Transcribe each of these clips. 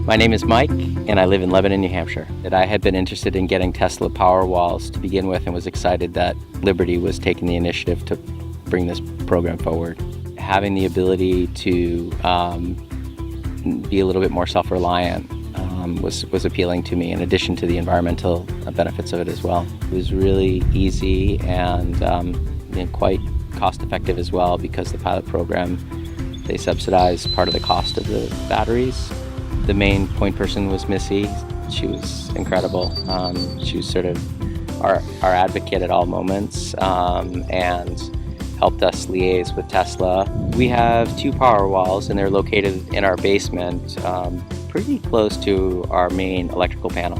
My name is Mike, and I live in Lebanon, New Hampshire. I had been interested in getting Tesla Powerwalls to begin with and was excited that Liberty was taking the initiative to bring this program forward. Having the ability to be a little bit more self-reliant was appealing to me, in addition to the environmental benefits of it as well. It was really easy and quite cost-effective as well, because the pilot program, they subsidize part of the cost of the batteries. The main point person was Missy. She was incredible. She was sort of our advocate at all moments and helped us liaise with Tesla. We have 2 Powerwalls, and they're located in our basement, pretty close to our main electrical panel.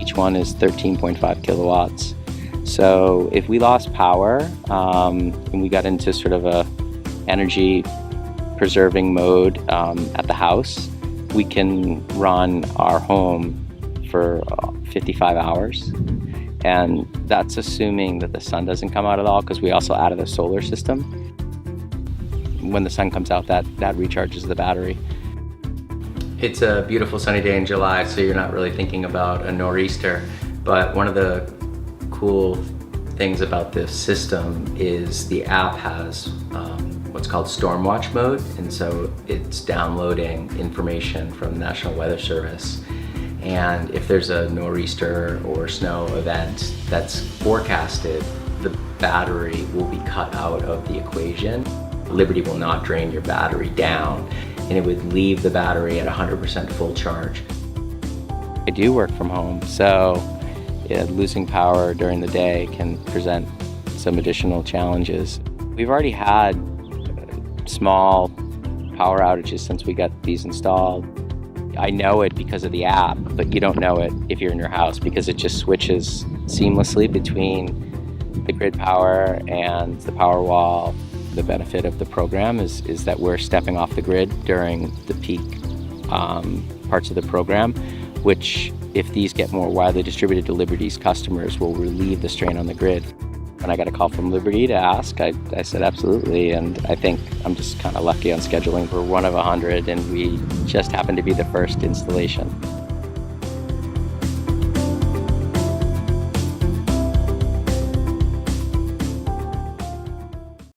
Each one is 13.5 kilowatts. So if we lost power and we got into sort of a energy preserving mode at the house, we can run our home for 55 hours. And that's assuming that the sun doesn't come out at all, because we also added a solar system. When the sun comes out, that recharges the battery. It's a beautiful sunny day in July, so you're not really thinking about a nor'easter. But one of the cool things about this system is the app has what's called Stormwatch mode, and so it's downloading information from the National Weather Service. And if there's a nor'easter or snow event that's forecasted, the battery will be cut out of the equation. Liberty will not drain your battery down, and it would leave the battery at 100% full charge. I do work from home, so losing power during the day can present some additional challenges. We've already had small power outages since we got these installed. I know it because of the app, but you don't know it if you're in your house, because it just switches seamlessly between the grid power and the Powerwall. The benefit of the program is that we're stepping off the grid during the peak parts of the program, which, if these get more widely distributed to Liberty's customers, will relieve the strain on the grid. When I got a call from Liberty to ask, I said absolutely, and I think I'm just kind of lucky on scheduling. We're one of 100, and we just happened to be the first installation.